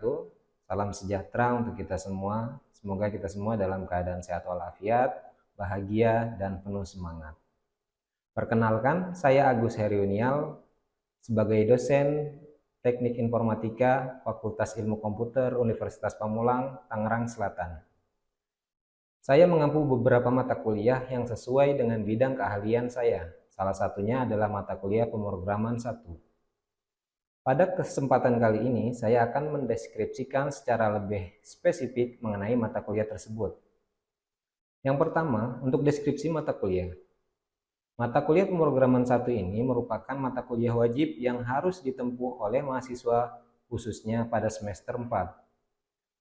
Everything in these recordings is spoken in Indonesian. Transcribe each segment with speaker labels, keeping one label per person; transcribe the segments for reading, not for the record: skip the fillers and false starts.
Speaker 1: wabarakatuh. Salam sejahtera untuk kita semua. Semoga kita semua dalam keadaan sehat walafiat, bahagia, dan penuh semangat. Perkenalkan, saya Agus Heriunial sebagai dosen Teknik Informatika Fakultas Ilmu Komputer Universitas Pamulang, Tangerang Selatan. Saya mengampu beberapa mata kuliah yang sesuai dengan bidang keahlian saya. Salah satunya adalah mata kuliah pemrograman 1. Pada kesempatan kali ini, saya akan mendeskripsikan secara lebih spesifik mengenai mata kuliah tersebut. Yang pertama, untuk deskripsi mata kuliah. Mata kuliah pemrograman 1 ini merupakan mata kuliah wajib yang harus ditempuh oleh mahasiswa khususnya pada semester 4.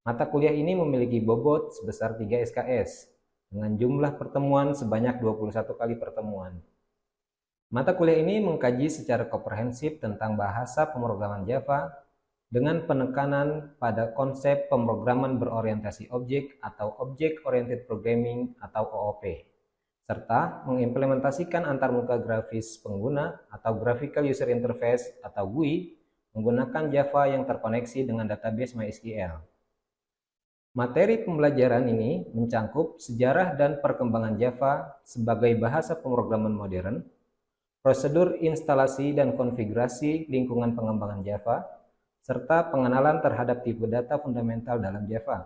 Speaker 1: Mata kuliah ini memiliki bobot sebesar 3 SKS dengan jumlah pertemuan sebanyak 21 kali pertemuan. Mata kuliah ini mengkaji secara komprehensif tentang bahasa pemrograman Java dengan penekanan pada konsep pemrograman berorientasi objek atau Object Oriented Programming atau OOP, serta mengimplementasikan antarmuka grafis pengguna atau Graphical User Interface atau GUI menggunakan Java yang terkoneksi dengan database MySQL. Materi pembelajaran ini mencangkup sejarah dan perkembangan Java sebagai bahasa pemrograman modern, prosedur instalasi dan konfigurasi lingkungan pengembangan Java, serta pengenalan terhadap tipe data fundamental dalam Java.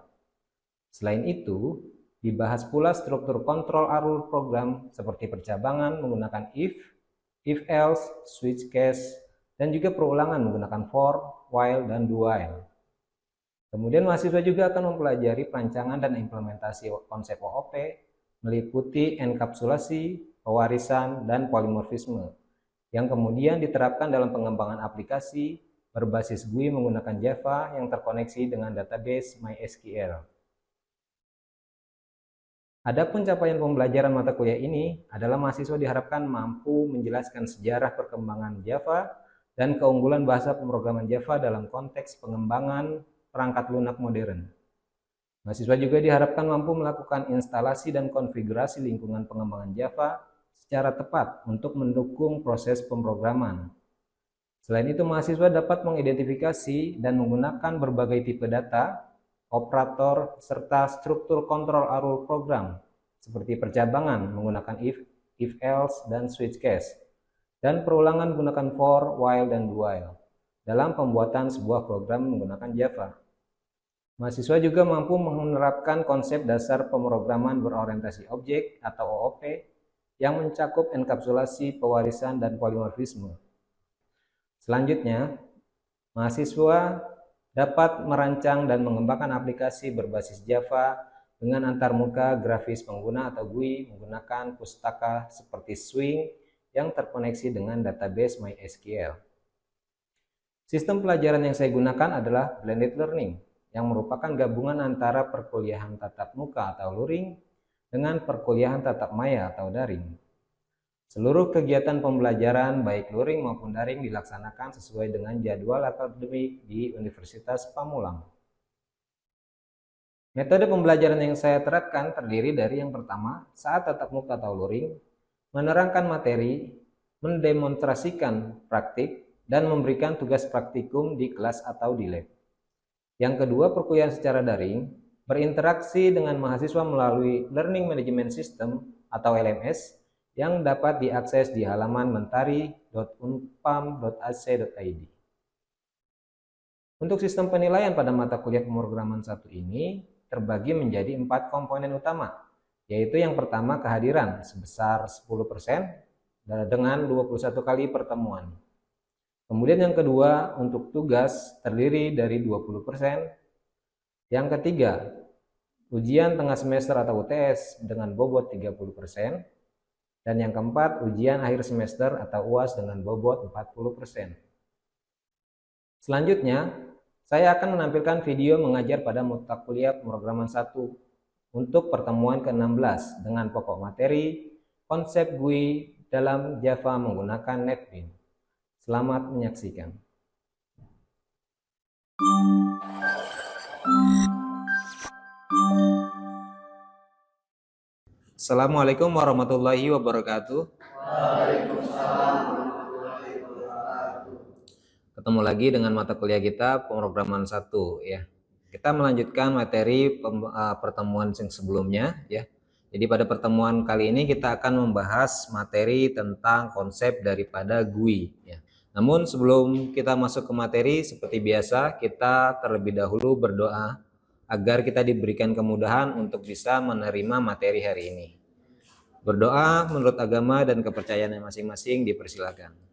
Speaker 1: Selain itu, dibahas pula struktur kontrol arul program seperti percabangan menggunakan if else, switch case, dan juga perulangan menggunakan for, while, dan do while. Kemudian mahasiswa juga akan mempelajari perancangan dan implementasi konsep OOP, meliputi enkapsulasi, pewarisan, dan polimorfisme, yang kemudian diterapkan dalam pengembangan aplikasi berbasis GUI menggunakan Java yang terkoneksi dengan database MySQL. Adapun capaian pembelajaran mata kuliah ini adalah mahasiswa diharapkan mampu menjelaskan sejarah perkembangan Java dan keunggulan bahasa pemrograman Java dalam konteks pengembangan perangkat lunak modern. Mahasiswa juga diharapkan mampu melakukan instalasi dan konfigurasi lingkungan pengembangan Java secara tepat untuk mendukung proses pemrograman. Selain itu, mahasiswa dapat mengidentifikasi dan menggunakan berbagai tipe data, operator, serta struktur kontrol arul program, seperti percabangan menggunakan if else, dan switch case, dan perulangan menggunakan for, while, dan do while, dalam pembuatan sebuah program menggunakan Java. Mahasiswa juga mampu menerapkan konsep dasar pemrograman berorientasi objek atau OOP yang mencakup enkapsulasi, pewarisan, dan polimorfisme. Selanjutnya, mahasiswa dapat merancang dan mengembangkan aplikasi berbasis Java dengan antarmuka grafis pengguna atau GUI menggunakan pustaka seperti Swing yang terkoneksi dengan database MySQL. Sistem pelajaran yang saya gunakan adalah blended learning, yang merupakan gabungan antara perkuliahan tatap muka atau luring dengan perkuliahan tatap maya atau daring. Seluruh kegiatan pembelajaran baik luring maupun daring dilaksanakan sesuai dengan jadwal akademik di Universitas Pamulang. Metode pembelajaran yang saya terapkan terdiri dari yang pertama, saat tatap muka atau luring, menerangkan materi, mendemonstrasikan praktik, dan memberikan tugas praktikum di kelas atau di lab. Yang kedua, perkuliahan secara daring, berinteraksi dengan mahasiswa melalui Learning Management System atau LMS yang dapat diakses di halaman mentari.unpam.ac.id. Untuk sistem penilaian pada mata kuliah pemrograman 1 ini terbagi menjadi 4 komponen utama, yaitu yang pertama kehadiran sebesar 10% dengan 21 kali pertemuan. Kemudian yang kedua, untuk tugas terdiri dari 20%. Yang ketiga, ujian tengah semester atau UTS dengan bobot 30%. Dan yang keempat, ujian akhir semester atau UAS dengan bobot 40%. Selanjutnya, saya akan menampilkan video mengajar pada mata kuliah pemrograman 1 untuk pertemuan ke-16 dengan pokok materi, konsep GUI dalam Java menggunakan NetBeans. Selamat menyaksikan. Assalamualaikum warahmatullahi wabarakatuh.
Speaker 2: Waalaikumsalam warahmatullahi wabarakatuh.
Speaker 1: Ketemu lagi dengan mata kuliah kita pemrograman 1 ya. Kita melanjutkan materi pertemuan yang sebelumnya ya. Jadi pada pertemuan kali ini kita akan membahas materi tentang konsep daripada GUI ya. Namun sebelum kita masuk ke materi, seperti biasa kita terlebih dahulu berdoa agar kita diberikan kemudahan untuk bisa menerima materi hari ini. Berdoa menurut agama dan kepercayaan masing-masing dipersilakan.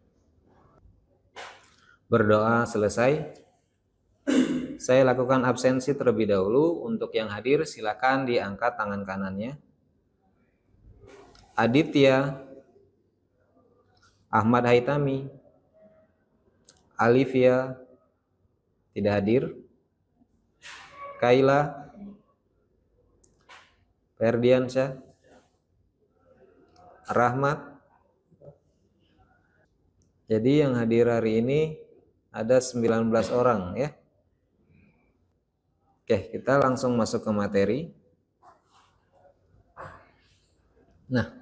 Speaker 1: Berdoa selesai. Saya lakukan absensi terlebih dahulu. Untuk yang hadir silakan diangkat tangan kanannya. Aditya, Ahmad Haitami, Alivia tidak hadir. Kaila, Ferdiansyah, Rahmat. Jadi yang hadir hari ini ada 19 orang ya. Oke, kita langsung masuk ke materi. Nah,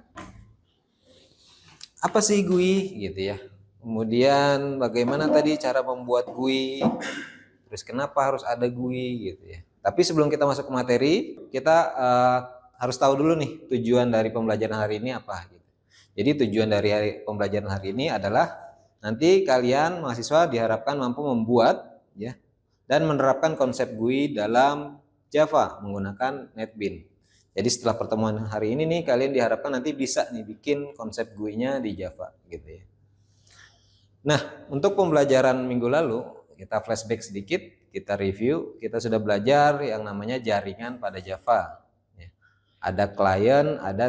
Speaker 1: apa sih GUI gitu ya? Kemudian bagaimana tadi cara membuat GUI? Terus kenapa harus ada GUI gitu ya? Tapi sebelum kita masuk ke materi, kita harus tahu dulu nih tujuan dari pembelajaran hari ini apa gitu. Jadi tujuan dari pembelajaran hari ini adalah nanti kalian mahasiswa diharapkan mampu membuat ya dan menerapkan konsep GUI dalam Java menggunakan NetBeans. Jadi setelah pertemuan hari ini nih kalian diharapkan nanti bisa nih bikin konsep GUI-nya di Java gitu ya. Nah, untuk pembelajaran minggu lalu kita flashback sedikit, kita review, kita sudah belajar yang namanya jaringan pada Java. Ada klien, ada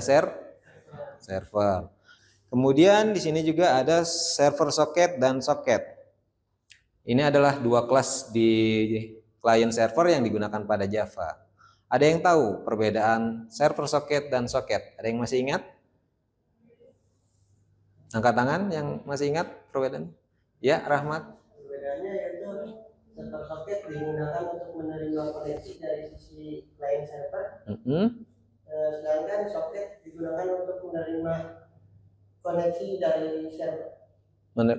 Speaker 1: server. Kemudian di sini juga ada server socket dan socket. Ini adalah dua kelas di client server yang digunakan pada Java. Ada yang tahu perbedaan server socket dan socket? Ada yang masih ingat? Angkat tangan yang masih ingat perbedaan? Ya, Rahmat.
Speaker 2: Perbedaannya yaitu server socket digunakan untuk menerima koneksi dari sisi client server. Sedangkan socket digunakan untuk menerima koneksi dari server.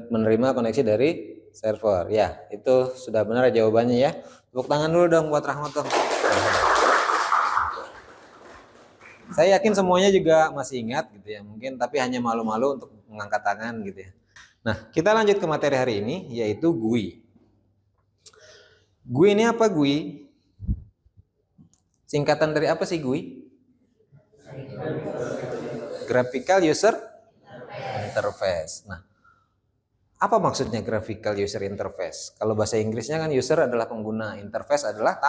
Speaker 1: Menerima koneksi dari server. Ya, itu sudah benar jawabannya ya. Tepuk tangan dulu dong buat Rahmat dong. Saya yakin semuanya juga masih ingat gitu ya. Mungkin tapi hanya malu-malu untuk mengangkat tangan gitu ya. Nah, kita lanjut ke materi hari ini yaitu GUI. GUI ini apa GUI? Singkatan dari apa sih GUI? Graphical User Interface. Nah, apa maksudnya Graphical User Interface? Kalau bahasa Inggrisnya kan user adalah pengguna, interface adalah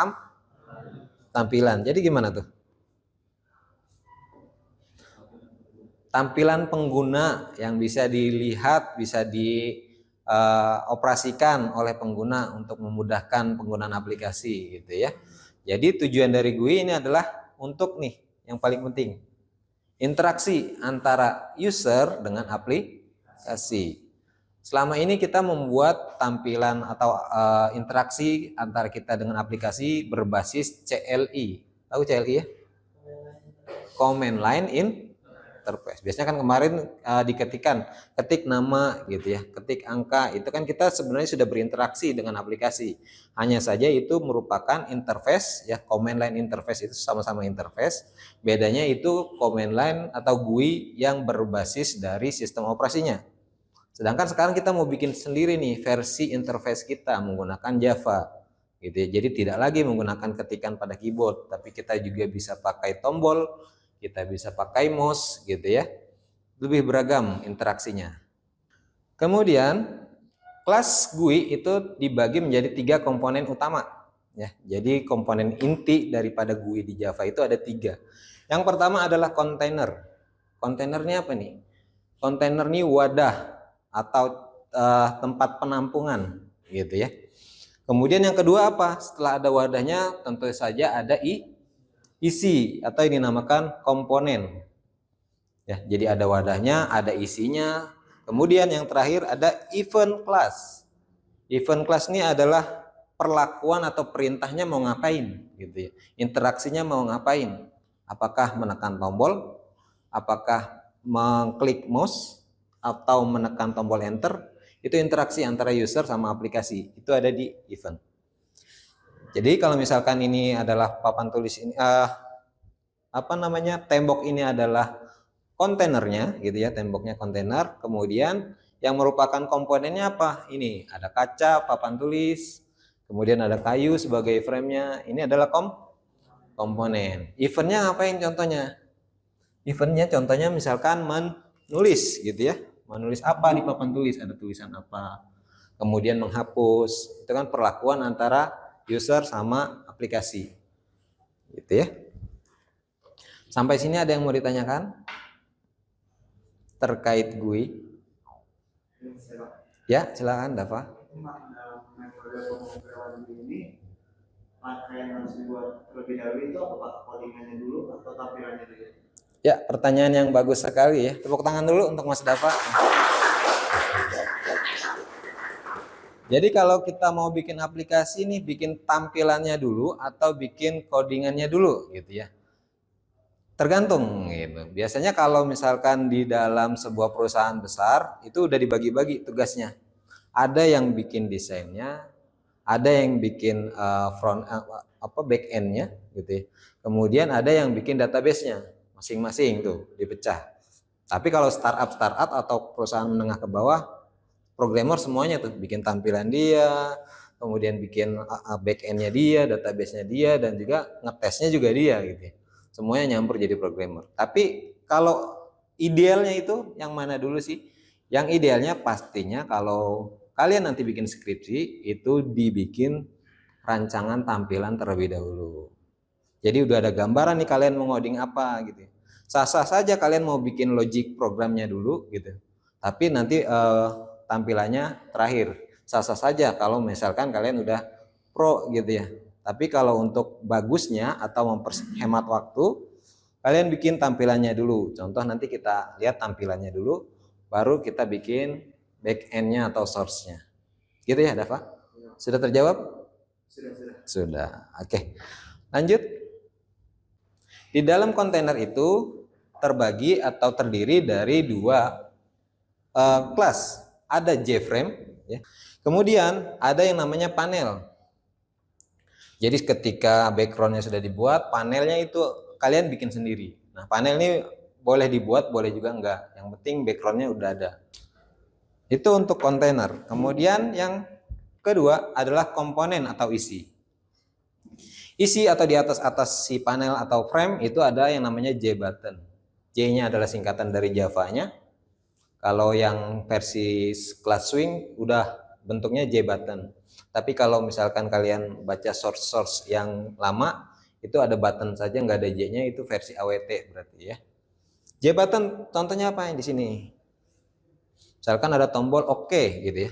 Speaker 1: tampilan. Jadi gimana tuh? Tampilan pengguna yang bisa dilihat, bisa dioperasikan oleh pengguna untuk memudahkan penggunaan aplikasi gitu ya. Jadi tujuan dari GUI ini adalah untuk nih yang paling penting, interaksi antara user dengan aplikasi. Selama ini kita membuat tampilan atau interaksi antara kita dengan aplikasi berbasis CLI. Tahu CLI ya? Command Line Interface. Biasanya kan kemarin ketik nama gitu ya, ketik angka, itu kan kita sebenarnya sudah berinteraksi dengan aplikasi. Hanya saja itu merupakan interface ya, command line interface itu sama-sama interface. Bedanya itu command line atau GUI yang berbasis dari sistem operasinya. Sedangkan sekarang kita mau bikin sendiri nih versi interface kita menggunakan Java gitu ya. Jadi tidak lagi menggunakan ketikan pada keyboard, tapi kita juga bisa pakai tombol, kita bisa pakai mouse gitu ya. Lebih beragam interaksinya. Kemudian kelas GUI itu dibagi menjadi 3 komponen utama ya. Jadi komponen inti daripada GUI di Java itu ada 3. Yang pertama adalah kontainer. Kontainernya apa nih? Kontainer ini wadah atau tempat penampungan gitu ya. Kemudian yang kedua apa? Setelah ada wadahnya tentu saja ada isi atau yang dinamakan komponen. Ya, jadi ada wadahnya, ada isinya. Kemudian yang terakhir ada event class. Event class ini adalah perlakuan atau perintahnya mau ngapain gitu ya. Interaksinya mau ngapain? Apakah menekan tombol? Apakah mengklik mouse atau menekan tombol enter? Itu interaksi antara user sama aplikasi, itu ada di event. Jadi kalau misalkan ini adalah papan tulis ini, tembok ini adalah kontainernya gitu ya, temboknya kontainer. Kemudian yang merupakan komponennya apa? Ini ada kaca, papan tulis, kemudian ada kayu sebagai frame-nya. Ini adalah komponen. Eventnya apa yang contohnya? Eventnya contohnya misalkan menulis gitu ya. Menulis apa di papan tulis? Ada tulisan apa? Kemudian menghapus. Itu kan perlakuan antara user sama aplikasi. Gitu ya. Sampai sini ada yang mau ditanyakan? Terkait GUI? Ya, silakan Dava.
Speaker 3: Metode pemrograman ini pakaian harus dibuat terlebih dahulu itu apakah codingannya dulu atau tampilannya dulu?
Speaker 1: Ya, pertanyaan yang bagus sekali ya. Tepuk tangan dulu untuk Mas Dava. Jadi kalau kita mau bikin aplikasi nih, bikin tampilannya dulu atau bikin codingannya dulu gitu ya. Tergantung gitu. Biasanya kalau misalkan di dalam sebuah perusahaan besar itu udah dibagi-bagi tugasnya. Ada yang bikin desainnya, ada yang bikin back end-nya gitu ya. Kemudian ada yang bikin database-nya, masing-masing tuh dipecah. Tapi kalau startup atau perusahaan menengah ke bawah, programmer semuanya tuh bikin tampilan dia, kemudian bikin back end-nya dia, database-nya dia, dan juga ngetesnya juga dia gitu ya. Semuanya nyampur jadi programmer. Tapi kalau idealnya itu yang mana dulu sih? Yang idealnya pastinya kalau kalian nanti bikin skripsi itu dibikin rancangan tampilan terlebih dahulu. Jadi udah ada gambaran nih kalian mau ngoding apa gitu. Sah-sah saja kalian mau bikin logic programnya dulu gitu. Tapi nanti tampilannya terakhir. Sah-sah saja kalau misalkan kalian udah pro gitu ya. Tapi kalau untuk bagusnya atau memperhemat waktu, kalian bikin tampilannya dulu. Contoh nanti kita lihat tampilannya dulu, baru kita bikin back end-nya atau source-nya. Gitu ya, Dava? Sudah terjawab? Sudah. Oke. Lanjut. Di dalam kontainer itu terbagi atau terdiri dari dua kelas. Ada JFrame, ya. Kemudian ada yang namanya panel. Jadi ketika background-nya sudah dibuat, panelnya itu kalian bikin sendiri. Nah, panel ini boleh dibuat, boleh juga enggak. Yang penting background-nya udah ada. Itu untuk kontainer. Kemudian yang kedua adalah komponen atau isi. Isi atau di atas si panel atau frame itu ada yang namanya JButton. J-nya adalah singkatan dari Java-nya. Kalau yang versi kelas Swing udah bentuknya JButton. Tapi kalau misalkan kalian baca source yang lama, itu ada button saja, nggak ada J-nya, itu versi AWT berarti ya. JButton contohnya apa yang di sini? Misalkan ada tombol OK gitu ya.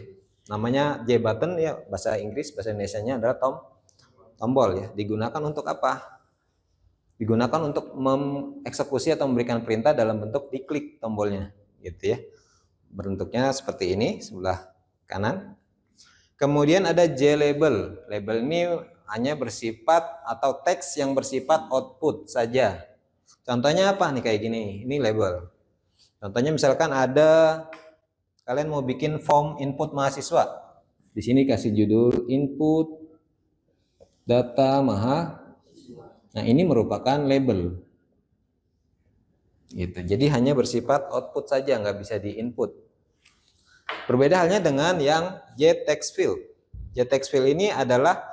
Speaker 1: Namanya JButton ya, bahasa Inggris, bahasa Indonesianya adalah tombol ya. Digunakan untuk apa? Digunakan untuk mengeksekusi atau memberikan perintah dalam bentuk diklik tombolnya gitu ya. Bentuknya seperti ini sebelah kanan. Kemudian ada JLabel. Label ini hanya bersifat atau teks yang bersifat output saja. Contohnya apa nih kayak gini? Ini label. Contohnya misalkan ada kalian mau bikin form input mahasiswa. Di sini kasih judul input data mahasiswa. Nah, ini merupakan label. Gitu. Jadi hanya bersifat output saja, nggak bisa di input. Berbeda halnya dengan yang JTextField. JTextField ini adalah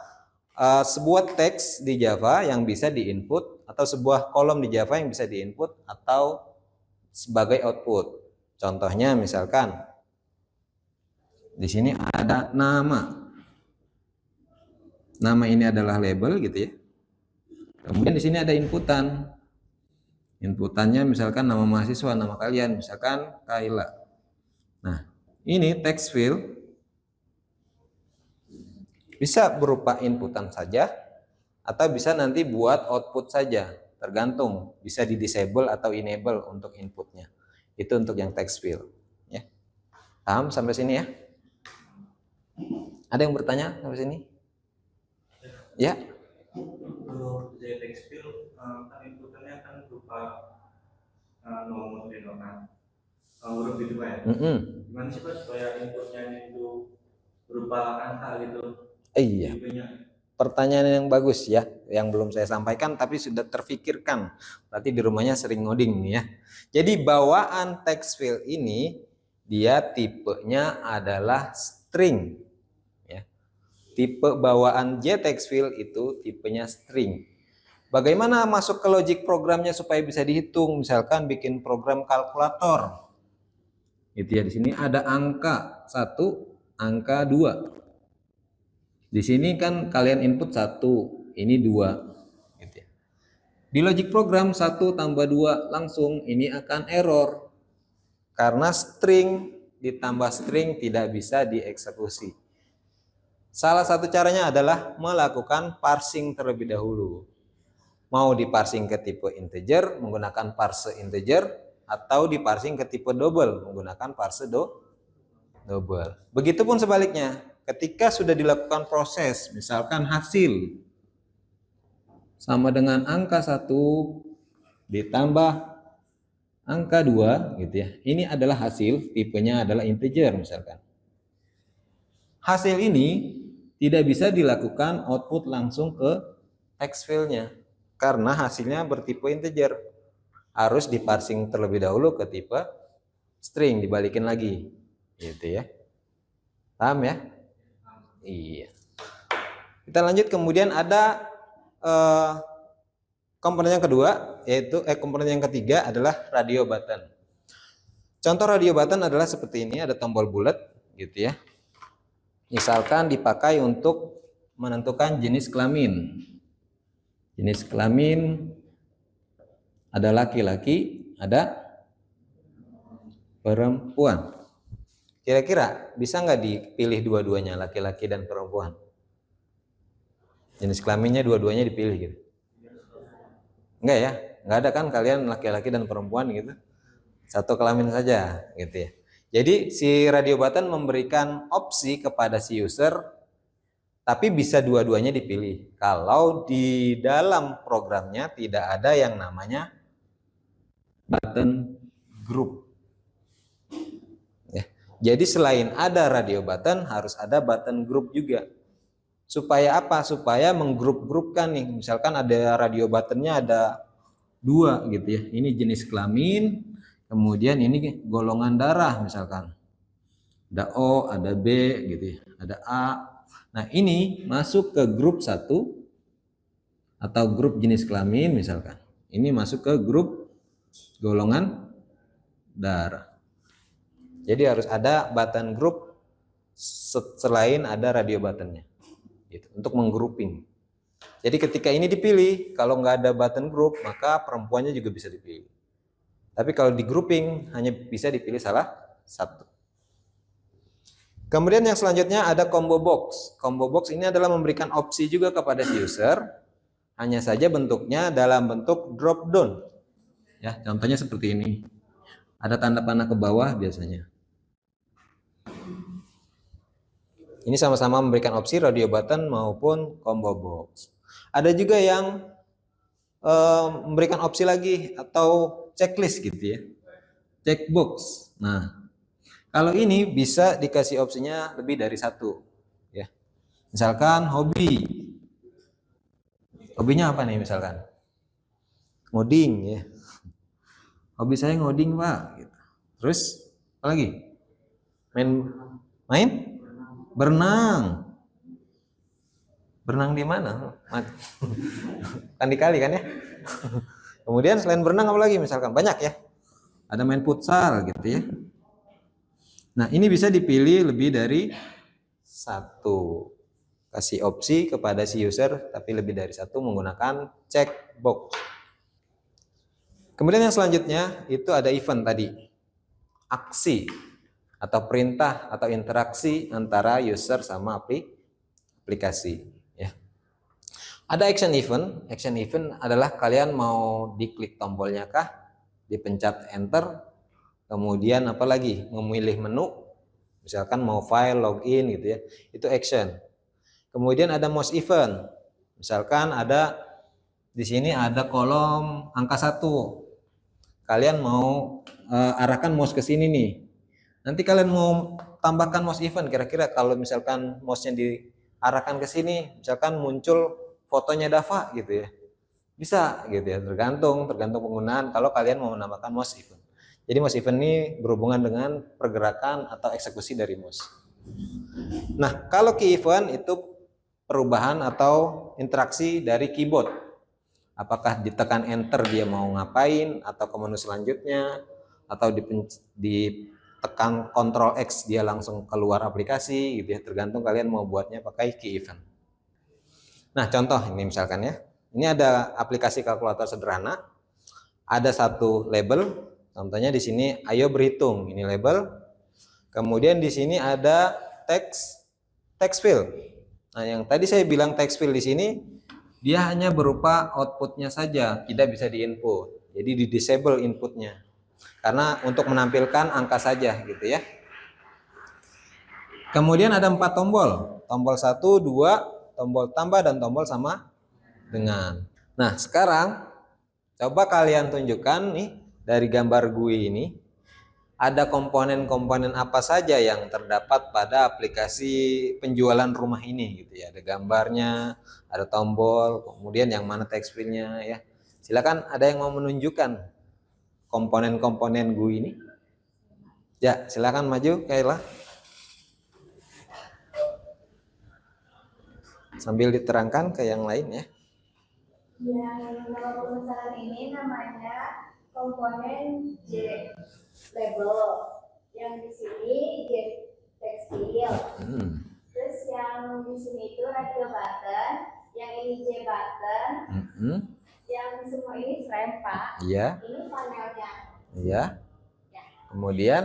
Speaker 1: sebuah teks di Java yang bisa diinput atau sebuah kolom di Java yang bisa diinput atau sebagai output. Contohnya misalkan di sini ada nama. Nama ini adalah label gitu ya. Kemudian di sini ada inputan. Inputannya misalkan nama mahasiswa, nama kalian, misalkan Kaila. Nah, ini text field bisa berupa inputan saja atau bisa nanti buat output saja, tergantung bisa di disable atau enable untuk inputnya. Itu untuk yang text field ya. Paham sampai sini ya? Ada yang bertanya sampai sini? Ya.
Speaker 3: Kalau text field kan inputannya kan berupa nomor dan huruf gitu Pak ya. Gimana sih Pak supaya inputnya itu berupa angka gitu?
Speaker 1: Iya. Pertanyaan yang bagus ya, yang belum saya sampaikan tapi sudah terfikirkan. Berarti di rumahnya sering ngoding nih ya. Jadi bawaan text field ini dia tipenya adalah string. Ya. Tipe bawaan JText field itu tipenya string. Bagaimana masuk ke logic programnya supaya bisa dihitung? Misalkan bikin program kalkulator. Gitu ya, di sini ada angka 1, angka 2. Di sini kan kalian input 1, ini 2. Gitu ya. Di logic program 1 tambah 2 langsung ini akan error. Karena string ditambah string tidak bisa dieksekusi. Salah satu caranya adalah melakukan parsing terlebih dahulu. Mau diparsing ke tipe integer menggunakan parse integer atau diparsing ke tipe double menggunakan parse double. Begitupun sebaliknya, ketika sudah dilakukan proses, misalkan hasil sama dengan angka 1 ditambah angka 2 gitu ya. Ini adalah hasil, tipenya adalah integer misalkan. Hasil ini tidak bisa dilakukan output langsung ke text file-nya karena hasilnya bertipe integer. Harus diparsing terlebih dahulu ke tipe string, dibalikin lagi. Gitu ya. Paham ya? Iya. Kita lanjut, kemudian ada komponen yang kedua, yaitu komponen yang ketiga adalah radio button. Contoh radio button adalah seperti ini, ada tombol bulat gitu ya. Misalkan dipakai untuk menentukan jenis kelamin. Jenis kelamin ada laki-laki, ada perempuan. Kira-kira bisa nggak dipilih dua-duanya, laki-laki dan perempuan? Jenis kelaminnya dua-duanya dipilih gitu. Enggak ya? Enggak ada kan kalian laki-laki dan perempuan gitu. Satu kelamin saja gitu ya. Jadi si radio button memberikan opsi kepada si user tapi bisa dua-duanya dipilih. Kalau di dalam programnya tidak ada yang namanya button group. Ya. Jadi selain ada radio button harus ada button group juga. Supaya apa? Supaya menggrup-grupkan nih. Misalkan ada radio buttonnya ada 2 gitu ya. Ini jenis kelamin, kemudian ini golongan darah misalkan. Ada O, ada B gitu ya. Ada A. Nah, ini masuk ke grup 1 atau grup jenis kelamin misalkan. Ini masuk ke grup golongan darah. Jadi harus ada button group selain ada radio buttonnya. Gitu, untuk menggrouping. Jadi ketika ini dipilih, kalau nggak ada button group, maka perempuannya juga bisa dipilih. Tapi kalau di grouping, hanya bisa dipilih salah satu. Kemudian yang selanjutnya ada combo box. Combo box ini adalah memberikan opsi juga kepada si user, hanya saja bentuknya dalam bentuk drop down. Ya, contohnya seperti ini. Ada tanda panah ke bawah biasanya. Ini sama-sama memberikan opsi radio button maupun combo box. Ada juga yang memberikan opsi lagi atau checklist gitu ya. Checkbox. Nah, kalau ini bisa dikasih opsinya lebih dari satu. Ya. Misalkan hobi. Hobinya apa nih misalkan? Ngoding ya. Hobi saya ngoding Pak. Gitu. Terus apa lagi? Main? Berenang. Berenang di mana? Kan di kali kan ya. Kemudian selain berenang apa lagi misalkan? Banyak ya. Ada main futsal gitu ya. Nah, ini bisa dipilih lebih dari satu. Kasih opsi kepada si user tapi lebih dari satu menggunakan checkbox. Kemudian yang selanjutnya itu ada event tadi. Aksi atau perintah atau interaksi antara user sama aplikasi ya. Ada action event. Action event adalah kalian mau diklik tombolnya kah, dipencet enter, kemudian apa lagi, memilih menu, misalkan mau file, login gitu ya, itu action. Kemudian ada mouse event, misalkan ada di sini ada kolom angka 1, kalian mau arahkan mouse ke sini nih. Nanti kalian mau tambahkan mouse event, kira-kira kalau misalkan mouse-nya diarahkan ke sini, misalkan muncul fotonya Dava gitu ya. Bisa gitu ya, tergantung penggunaan kalau kalian mau menambahkan mouse event. Jadi mouse event ini berhubungan dengan pergerakan atau eksekusi dari mouse. Nah, kalau key event itu perubahan atau interaksi dari keyboard. Apakah ditekan enter dia mau ngapain, atau ke menu selanjutnya, atau ditekan Ctrl X dia langsung keluar aplikasi gitu ya, tergantung kalian mau buatnya pakai key event. Nah, contoh ini misalkan ya. Ini ada aplikasi kalkulator sederhana. Ada satu label, contohnya di sini ayo berhitung, ini label. Kemudian di sini ada text field. Nah, yang tadi saya bilang text field di sini dia hanya berupa outputnya saja, tidak bisa diinput. Jadi di disable inputnya. Karena untuk menampilkan angka saja gitu ya. Kemudian ada 4 tombol. Tombol 1, 2, tombol tambah dan tombol sama dengan. Nah, sekarang coba kalian tunjukkan nih dari gambar GUI ini ada komponen-komponen apa saja yang terdapat pada aplikasi penjualan rumah ini gitu ya. Ada gambarnya, ada tombol, kemudian yang mana text field-nya ya. Silakan ada yang mau menunjukkan komponen-komponen GUI ini? Ya, silakan maju Kayla. Sambil diterangkan ke yang lain ya.
Speaker 4: Yang nama pemasaran ini namanya komponen J label. Yang di sini J tekstil. Terus yang di sini itu radio button, yang ini J button. Yang semua ini frame Pak.
Speaker 1: Iya.
Speaker 4: Ini panelnya.
Speaker 1: Iya. Ya. Kemudian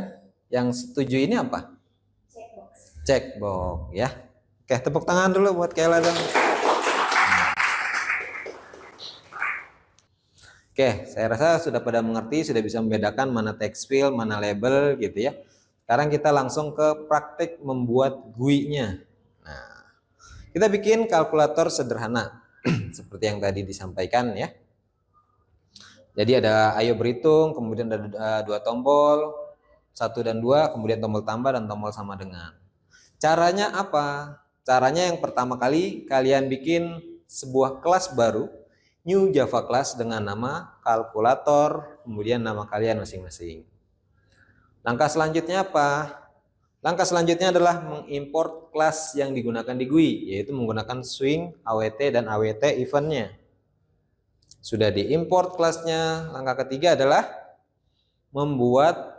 Speaker 1: yang setuju ini apa?
Speaker 4: Checkbox.
Speaker 1: Checkbox ya. Oke, tepuk tangan dulu buat Kayla dong. Oke, saya rasa sudah pada mengerti, sudah bisa membedakan mana text field, mana label gitu ya. Sekarang kita langsung ke praktik membuat GUI-nya. Nah, kita bikin kalkulator sederhana seperti yang tadi disampaikan ya. Jadi ada ayo berhitung, kemudian ada 2 tombol, 1 dan 2, kemudian tombol tambah dan tombol sama dengan. Caranya apa? Caranya yang pertama kali kalian bikin sebuah kelas baru, new Java class dengan nama kalkulator, kemudian nama kalian masing-masing. Langkah selanjutnya apa? Langkah selanjutnya adalah mengimport kelas yang digunakan di GUI, yaitu menggunakan swing, awt, dan awt eventnya. Sudah diimport kelasnya. Langkah ketiga adalah membuat,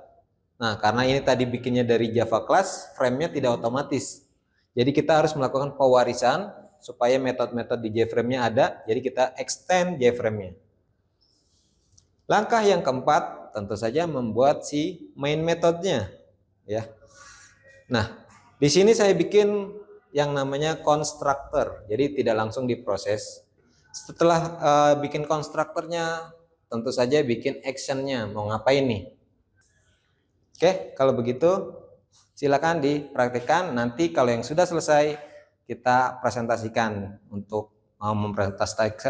Speaker 1: nah karena ini tadi bikinnya dari Java class, frame-nya tidak otomatis. Jadi kita harus melakukan pewarisan supaya metode-metode di JFrame-nya ada, jadi kita extend JFrame-nya. Langkah yang keempat tentu saja membuat si main metodenya ya. Nah, di sini saya bikin yang namanya constructor. Jadi tidak langsung diproses. Setelah bikin constructornya, tentu saja bikin actionnya, mau ngapain nih. Oke, kalau begitu silakan dipraktikkan. Nanti kalau yang sudah selesai kita presentasikan untuk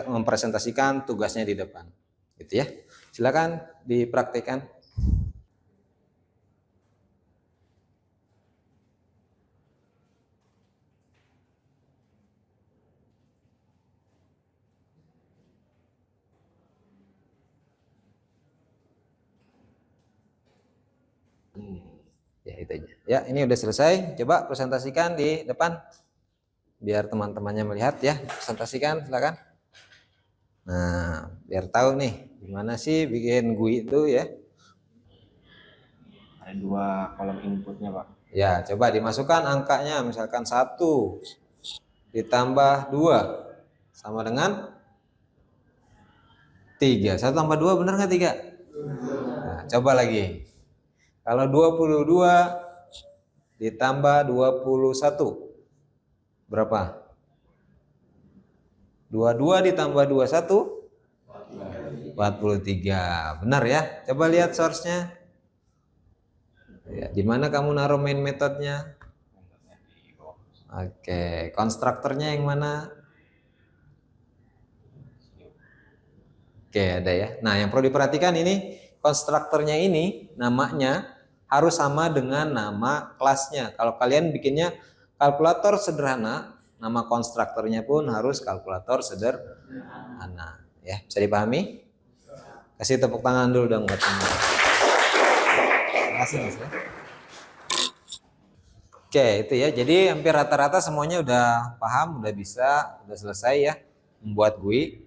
Speaker 1: mempresentasikan tugasnya di depan, gitu ya. Silakan dipraktikkan. Ya itu aja. Ya ini udah selesai. Coba presentasikan di depan biar teman-temannya melihat ya. Presentasikan silakan. Nah biar tahu nih gimana sih bikin GUI itu ya.
Speaker 5: Ada 2 kolom inputnya Pak.
Speaker 1: Ya coba dimasukkan angkanya, misalkan 1 ditambah 2 sama dengan 3. 1 tambah 2 benar nggak 3? Nah, coba lagi. Kalau 22 ditambah 21 berapa? 22 ditambah 21 43. Benar ya? Coba lihat source-nya. Ya, di mana kamu naruh main metodenya? Oke, konstruktornya yang mana? Oke, ada ya. Nah, yang perlu diperhatikan ini konstruktornya ini namanya harus sama dengan nama kelasnya. Kalau kalian bikinnya kalkulator sederhana, nama konstruktornya pun harus kalkulator sederhana. Ya, bisa dipahami? Kasih tepuk tangan dulu dong buat teman. Terima kasih Mas ya. Oke, itu ya. Jadi hampir rata-rata semuanya udah paham, udah bisa, udah selesai ya membuat GUI.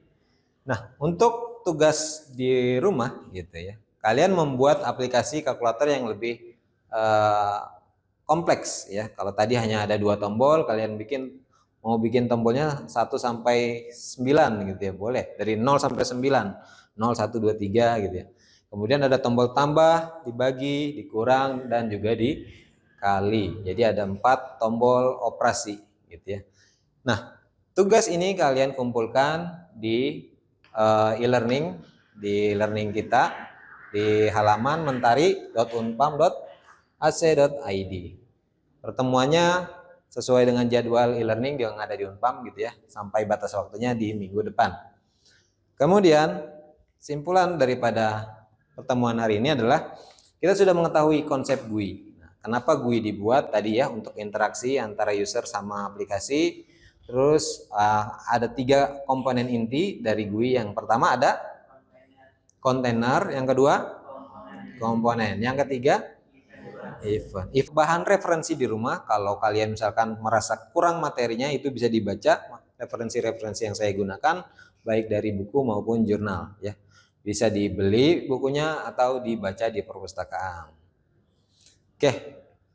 Speaker 1: Nah, untuk tugas di rumah gitu ya. Kalian membuat aplikasi kalkulator yang lebih kompleks ya. Kalau tadi hanya ada 2 tombol, kalian mau bikin tombolnya 1 sampai 9 gitu ya, boleh. Dari 0 sampai 9, 0, 1, 2, 3 gitu ya. Kemudian ada tombol tambah, dibagi, dikurang, dan juga dikali. Jadi ada 4 tombol operasi gitu ya. Nah, tugas ini kalian kumpulkan di e-learning, di learning kita di halaman mentari.unpam.ac.id. Pertemuannya sesuai dengan jadwal e-learning yang ada di Unpam gitu ya, sampai batas waktunya di minggu depan. Kemudian simpulan daripada pertemuan hari ini adalah kita sudah mengetahui konsep GUI. Nah, kenapa GUI dibuat tadi ya, untuk interaksi antara user sama aplikasi. Terus ada 3 komponen inti dari GUI. Yang pertama ada kontainer, yang kedua komponen, yang ketiga event. Bahan referensi di rumah, kalau kalian misalkan merasa kurang materinya, itu bisa dibaca referensi-referensi yang saya gunakan baik dari buku maupun jurnal ya. Bisa dibeli bukunya atau dibaca di perpustakaan. Oke,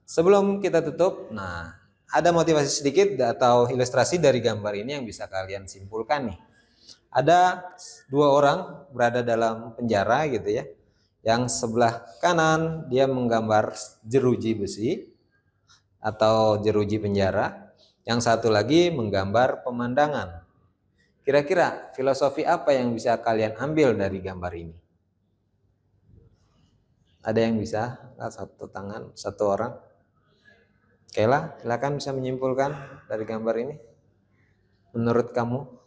Speaker 1: sebelum kita tutup, nah ada motivasi sedikit atau ilustrasi dari gambar ini yang bisa kalian simpulkan nih. Ada 2 orang berada dalam penjara gitu ya. Yang sebelah kanan dia menggambar jeruji besi atau jeruji penjara. Yang satu lagi menggambar pemandangan. Kira-kira filosofi apa yang bisa kalian ambil dari gambar ini? Ada yang bisa? Satu tangan, 1 orang. Kayla, silakan bisa menyimpulkan dari gambar ini. Menurut kamu?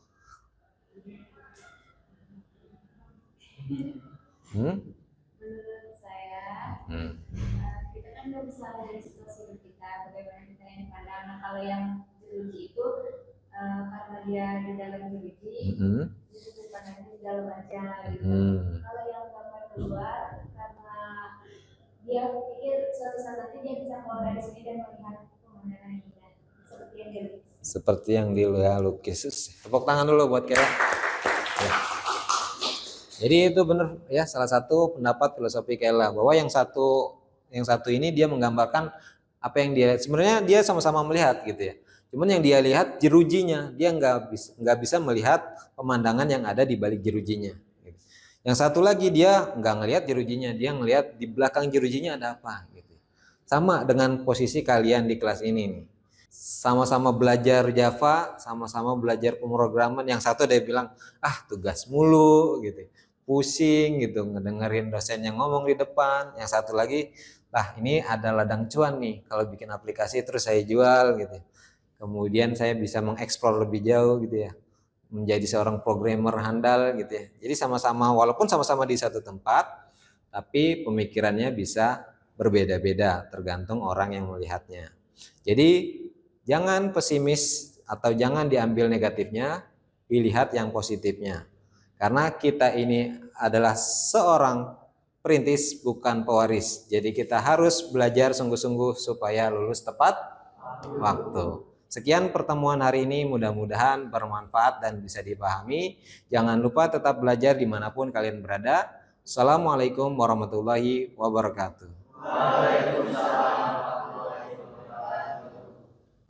Speaker 4: Menurut saya, kita kan nggak bisa dari situasi kita, bagaimana kita yang pandang. Nah, kalau yang jeruji itu karena dia di dalam jeruji, itu pandangnya di dalam aja gitu. Kalau yang gambar keluar, karena dia pikir suatu saat nanti dia bisa keluar dari sini dan melihat pemandangan indah seperti yang dia lukis.
Speaker 1: Seperti yang dia lukis. Tepuk tangan dulu buat kita. Ya. Jadi itu benar ya, salah satu pendapat filosofi Kayla, bahwa yang satu ini dia menggambarkan apa yang dia lihat. Sebenarnya dia sama-sama melihat gitu ya. Cuman yang dia lihat jerujinya, dia nggak bisa melihat pemandangan yang ada di balik jerujinya. Yang satu lagi dia nggak ngelihat jerujinya, dia ngelihat di belakang jerujinya ada apa gitu. Sama dengan posisi kalian di kelas ini nih. Sama-sama belajar Java, sama-sama belajar pemrograman. Yang satu dia bilang, tugas mulu gitu, pusing gitu, ngedengerin dosen yang ngomong di depan. Yang satu lagi, ini ada ladang cuan nih, kalau bikin aplikasi terus saya jual gitu. Kemudian saya bisa mengeksplor lebih jauh gitu ya, menjadi seorang programmer handal gitu ya. Jadi sama-sama, walaupun sama-sama di satu tempat, tapi pemikirannya bisa berbeda-beda tergantung orang yang melihatnya. Jadi jangan pesimis atau jangan diambil negatifnya, dilihat yang positifnya. Karena kita ini adalah seorang perintis, bukan pewaris. Jadi kita harus belajar sungguh-sungguh supaya lulus tepat waktu. Sekian pertemuan hari ini, mudah-mudahan bermanfaat dan bisa dipahami. Jangan lupa tetap belajar dimanapun kalian berada. Assalamualaikum warahmatullahi wabarakatuh.
Speaker 3: Waalaikumsalam.